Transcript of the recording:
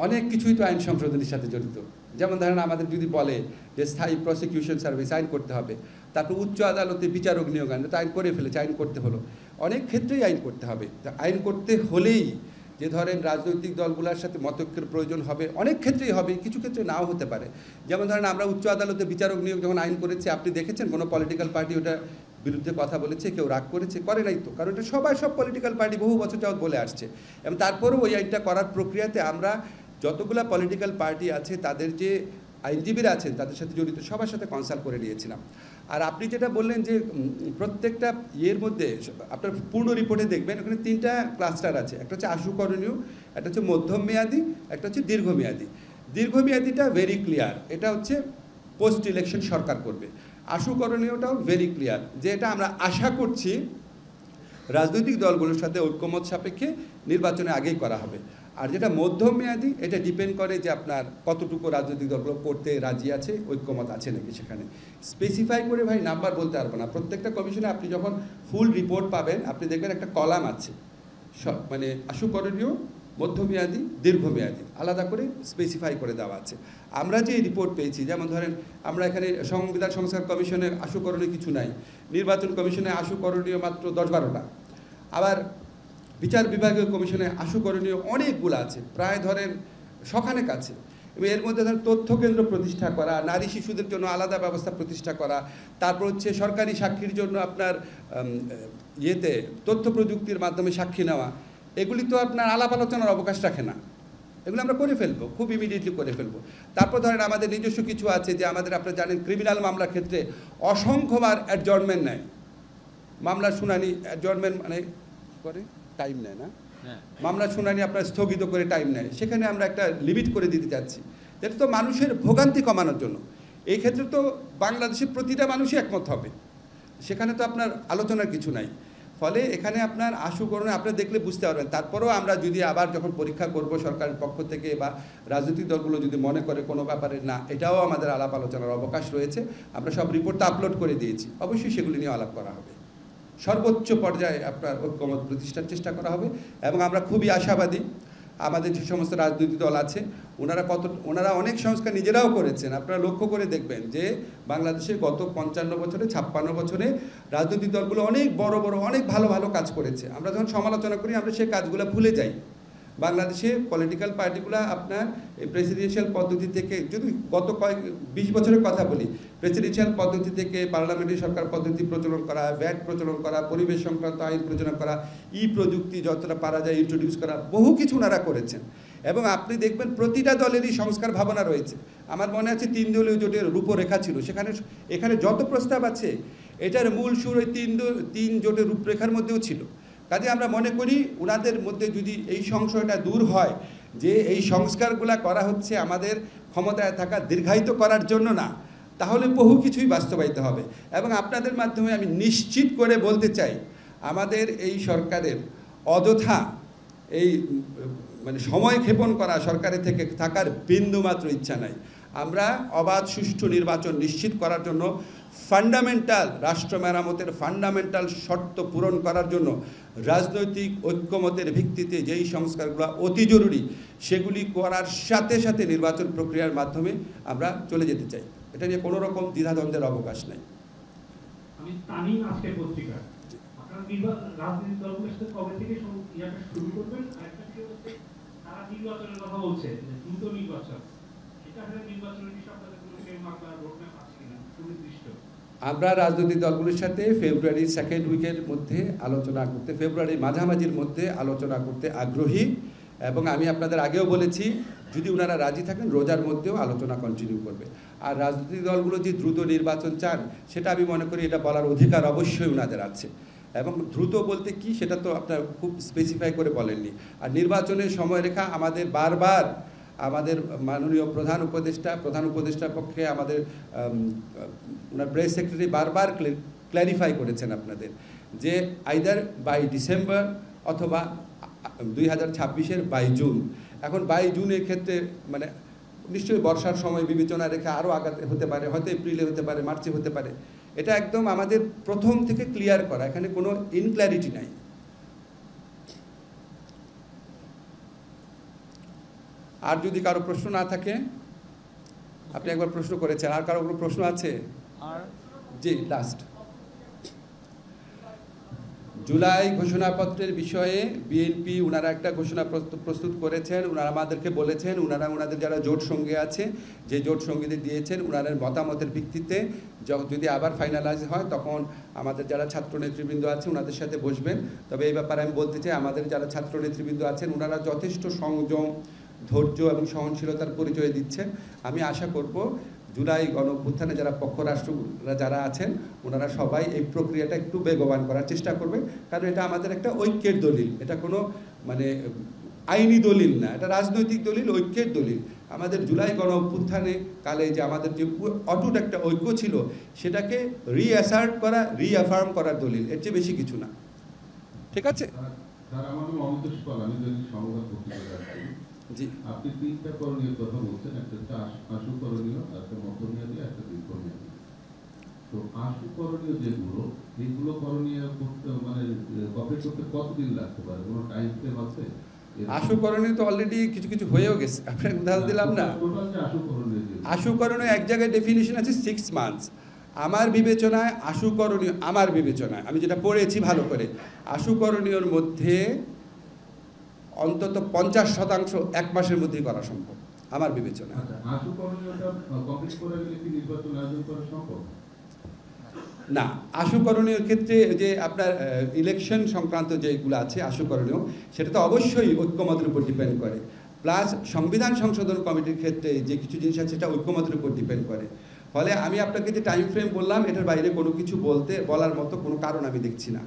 অনেক কিছুই তো আইন সংশোধনের সাথে জড়িত। যেমন ধরেন আমাদের যদি বলে যে স্থায়ী প্রসিকিউশন সার্ভিস আইন করতে হবে, তারপর উচ্চ আদালতে বিচারক নিয়োগ আইন, তো আইন করে ফেলেছে, আইন করতে হলো। অনেক ক্ষেত্রেই আইন করতে হবে। তা আইন করতে হলেই যে ধরেন রাজনৈতিক দলগুলোর সাথে মতৈক্যের প্রয়োজন হবে, অনেক ক্ষেত্রেই হবে, কিছু ক্ষেত্রে নাও হতে পারে। যেমন ধরেন আমরা উচ্চ আদালতে বিচারক নিয়োগ যখন আইন করেছি, আপনি দেখেছেন কোনো পলিটিক্যাল পার্টি ওটা বিরুদ্ধে কথা বলেছে, কেউ রাগ করেছে? করে নাই তো, কারণ এটা সব পলিটিক্যাল পার্টি বহু বছর যাবত বলে আসছে। এবং তারপরেও ওই আইনটা করার প্রক্রিয়াতে আমরা যতগুলো পলিটিক্যাল পার্টি আছে তাদের যে আইনজীবীরা আছেন তাদের সাথে জড়িত সবার সাথে কনসাল্ট করে নিয়েছিলাম। আর আপনি যেটা বললেন যে প্রত্যেকটা ইয়ের মধ্যে আপনার পূর্ণ রিপোর্টে দেখবেন ওখানে 3টা ক্লাস্টার আছে। একটা হচ্ছে আশু করণীয়, একটা হচ্ছে মধ্যম মেয়াদি, একটা হচ্ছে দীর্ঘমেয়াদী। দীর্ঘমেয়াদীটা ভেরি ক্লিয়ার, এটা হচ্ছে পোস্ট ইলেকশন সরকার করবে। আশু করণীয়টাও ভেরি ক্লিয়ার, যে এটা আমরা আশা করছি রাজনৈতিক দলগুলোর সাথে ঐক্যমত সাপেক্ষে নির্বাচনে আগেই করা হবে। আর যেটা মধ্যম মেয়াদি, এটা ডিপেন্ড করে যে আপনার কতটুকু রাজনৈতিক দলগুলো করতে রাজি আছে, ঐক্যমত আছে নাকি। সেখানে স্পেসিফাই করে ভাই নাম্বার বলতে পারবো না। প্রত্যেকটা কমিশনে আপনি যখন ফুল রিপোর্ট পাবেন, আপনি দেখবেন একটা কলাম আছে, মানে আশু করণীয়, মধ্যমেয়াদী, দীর্ঘমেয়াদী আলাদা করে স্পেসিফাই করে দেওয়া আছে। আমরা যে রিপোর্ট পেয়েছি, যেমন ধরেন আমরা এখানে সংবিধান সংস্কার কমিশনের আশু করণীয় কিছু নাই, নির্বাচন কমিশনে আশু করণীয় মাত্র 10-12টা, আবার বিচার বিভাগীয় কমিশনে আশু করণীয় অনেকগুলো আছে, প্রায় ধরেন শখানেক আছে। এবং এর মধ্যে ধরেন তথ্য কেন্দ্র প্রতিষ্ঠা করা, নারী শিশুদের জন্য আলাদা ব্যবস্থা প্রতিষ্ঠা করা, তারপর হচ্ছে সরকারি সাক্ষীর জন্য আপনার ইয়েতে তথ্য প্রযুক্তির মাধ্যমে সাক্ষী নেওয়া, এগুলি তো আপনার আলাপ আলোচনার অবকাশ রাখে না। এগুলো আমরা করে ফেলবো, খুব ইমিডিয়েটলি করে ফেলবো। তারপর ধরেন আমাদের নিজস্ব কিছু আছে, যে আমাদের আপনারা জানেন ক্রিমিনাল মামলার ক্ষেত্রে অসংখ্যবার অ্যাডজর্নমেন্ট নেয়, মামলার শুনানি অ্যাডজর্নমেন্ট মানে করে টাইম নেয় না, মামলার শুনানি আপনার স্থগিত করে টাইম নেয়। সেখানে আমরা একটা লিমিট করে দিতে চাচ্ছি, যেটা তো মানুষের ভোগান্তি কমানোর জন্য। এই ক্ষেত্রে তো বাংলাদেশের প্রতিটা মানুষই একমত হবে, সেখানে তো আপনার আলোচনার কিছু নাই। ফলে এখানে আপনার আশু করণীয় আপনারা দেখলে বুঝতে পারবেন। তারপরেও আমরা যদি আবার যখন পরীক্ষা করব সরকারের পক্ষ থেকে বা রাজনৈতিক দলগুলো যদি মনে করে কোনো ব্যাপারে না, এটাও আমাদের আলাপ আলোচনার অবকাশ রয়েছে, আমরা সব রিপোর্টটা আপলোড করে দিয়েছি, অবশ্যই সেগুলি নিয়ে আলাপ করা হবে। সর্বোচ্চ পর্যায়ে আপনার ঐক্যমত প্রতিষ্ঠার চেষ্টা করা হবে। এবং আমরা খুবই আশাবাদী, আমাদের যে সমস্ত রাজনৈতিক দল আছে ওনারা অনেক সংস্কার নিজেরাও করেছেন। আপনারা লক্ষ্য করে দেখবেন যে বাংলাদেশে গত 55 বছরে 56 বছরে রাজনৈতিক দলগুলো অনেক বড় অনেক ভালো কাজ করেছে। আমরা যখন সমালোচনা করি আমরা সেই কাজগুলো ভুলে যাই। বাংলাদেশে পলিটিক্যাল পার্টিগুলো আপনার এই প্রেসিডেন্সিয়াল পদ্ধতি থেকে, যদি গত 20 বছরের কথা বলি, প্রেসিডেন্সিয়াল পদ্ধতি থেকে পার্লামেন্টারি সরকার পদ্ধতি প্রচলন করা, ভ্যাট প্রচলন করা, পরিবেশ সংক্রান্ত আইন প্রচলন করা, প্রযুক্তি যতটা পারা যায় ইন্ট্রোডিউস করা, বহু কিছু ওনারা করেছেন। এবং আপনি দেখবেন প্রতিটা দলেরই সংস্কার ভাবনা রয়েছে। আমার মনে আছে 3 দলীয় জোটের রূপরেখা ছিল, এখানে যত প্রস্তাব আছে এটার মূল সুর ওই 3 জোটের রূপরেখার মধ্যেও ছিল। কাজে আমরা মনে করি ওনাদের মধ্যে যদি এই সংশয়টা দূর হয় যে এই সংস্কারগুলো করা হচ্ছে আমাদের ক্ষমতায় থাকা দীর্ঘায়িত করার জন্য না, তাহলে বহু কিছুই বাস্তবায়িত হবে। এবং আপনাদের মাধ্যমে আমি নিশ্চিত করে বলতে চাই, আমাদের এই সরকারের অযথা এই মানে সময় ক্ষেপণ করা সরকারের থেকে থাকার বিন্দুমাত্র ইচ্ছা নাই। আমরা অবাধ সুষ্ঠু নির্বাচন নিশ্চিত করার জন্য ফান্ডামেন্টাল রাষ্ট্র মেরামতের ফান্ডামেন্টাল শর্ত পূরণ করার জন্য রাজনৈতিক ঐক্যমতের ভিত্তিতে যেই সংস্কারগুলো অতি জরুরি সেগুলি করার সাথে সাথে নির্বাচন প্রক্রিয়ার মাধ্যমে আমরা চলে যেতে চাই। এটা নিয়ে কোনো রকম দ্বিধাদ্বন্দ্বের অবকাশ নাই। আমি তামিম আজকের পত্রিকা, আপনারা রাজনৈতিক দলগুলোর সাথে কবে থেকে শুরু করবেন? আরেকটা বিষয় হচ্ছে তারা নির্বাচনের কথা বলছে, দ্রুত নির্বাচন, এটা হলে নির্বাচনের বিষয়ে আপনাদের কোনো ফ্রেম আপনার রোডম্যাপ আছে কিনা সুনির্দিষ্ট? আমরা রাজনৈতিক দলগুলোর সাথে ফেব্রুয়ারির 2nd উইকের মধ্যে আলোচনা করতে, ফেব্রুয়ারির মাঝামাঝির মধ্যে আলোচনা করতে আগ্রহী। এবং আমি আপনাদের আগেও বলেছি, যদি ওনারা রাজি থাকেন রোজার মধ্যেও আলোচনা কন্টিনিউ করবে। আর রাজনৈতিক দলগুলো যে দ্রুত নির্বাচন চান সেটা আমি মনে করি এটা বলার অধিকার অবশ্যই ওনাদের আছে। এবং দ্রুত বলতে কি সেটা তো আপনার খুব স্পেসিফাই করে বলেননি। আর নির্বাচনের সময়রেখা আমাদের বারবার আমাদের মাননীয় প্রধান উপদেষ্টার পক্ষে আমাদের ওনার প্রেস সেক্রেটারি বারবার ক্ল্যারিফাই করেছেন আপনাদের, যে আইদার বাই ডিসেম্বর অথবা 2026-এর বাই জুন। এখন বাই জুনের ক্ষেত্রে মানে নিশ্চয়ই বর্ষার সময় বিবেচনা রেখে আরও আগাতে হতে পারে, হয়তো এপ্রিলে হতে পারে, মার্চে হতে পারে। এটা একদম আমাদের প্রথম থেকে ক্লিয়ার করা, এখানে কোনো ইনক্ল্যারিটি নাই। আর যদি কারো প্রশ্ন না থাকে, আপনি একবার প্রশ্ন করেছেন, আর কারো কোনো প্রশ্ন আছে? আর জি, লাস্ট। জুলাই ঘোষণাপত্রের বিষয়ে বিএনপি ওনারা একটা ঘোষণা প্রস্তুত করেছেন। ওনারা আমাদেরকে বলেছেন ওনাদের যারা জোট সঙ্গী আছে, যে জোট সঙ্গীদের দিয়েছেন, ওনাদের মতামতের ভিত্তিতে যদি আবার ফাইনালাইজ হয় তখন আমাদের যারা ছাত্র নেতৃবৃন্দ আছে ওনাদের সাথে বসবেন। তবে এই ব্যাপারে আমি বলতে চাই, আমাদের যারা ছাত্র নেতৃবৃন্দ আছেন ওনারা যথেষ্ট সংযম, ধৈর্য এবং সহনশীলতার পরিচয় দিচ্ছেন। আমি আশা করব জুলাই গণঅভ্যুত্থানে যারা পক্ষরাষ্ট্ররা যারা আছেন ওনারা সবাই এই প্রক্রিয়াটা একটু বেগবান করার চেষ্টা করবেন, কারণ এটা আমাদের একটা ঐক্যের দলিল, এটা কোনো মানে আইনি দলিল না, এটা রাজনৈতিক দলিল, ঐক্যের দলিল। আমাদের জুলাই গণঅভ্যুত্থানে কালে যে আমাদের যে অটুট একটা ঐক্য ছিল সেটাকে রিঅ্যাসার্ট করা, রিঅ্যাফার্ম করার দলিল, এর চেয়ে বেশি কিছু না। ঠিক আছে? জি, আপনি তিনটা করণীয় কথা বলছেন, একটা আশু করণীয়, একটা মধ্যমেয়াদী, একটা দীর্ঘমেয়াদী। তো আশু করণীয় যেগুলো, এগুলো করণীয় করতে মানে কমপ্লিট করতে কতদিন লাগতে পারে, কোনো টাইম ফ্রেম আছে? আশু করণীয় তো অলরেডি কিছু কিছু হয়েও গেছে, আপনাকে উদাহরণ দিলাম না। আশু করণীয় এক জায়গায় ডেফিনিশন আছে 6 মান্থস। আমার বিবেচনায় আশু করণীয়, আমার বিবেচনায় আমি যেটা পড়েছি ভালো করে, আশু করণীয়র মধ্যে অন্তত 50% 1 মাসের মধ্যেই করা সম্ভব আমার বিবেচনায়। আশু করণীয়টা কমপ্লিট করে গেলে কি নির্বাচন আয়োজন করা সম্ভব? না, আশু করণীয় ক্ষেত্রে যে আপনার ইলেকশন সংক্রান্ত যেগুলো আছে আশু করণীয়, সেটা তো অবশ্যই ঐক্যমতের উপর ডিপেন্ড করে। প্লাস সংবিধান সংশোধন কমিটির ক্ষেত্রে যে কিছু জিনিস আছে সেটা ঐক্যমতের উপর ডিপেন্ড করে। ফলে আমি আপনাকে যে টাইম ফ্রেম বললাম এটার বাইরে কোনো কিছু বলার মতো কোনো কারণ আমি দেখছি না।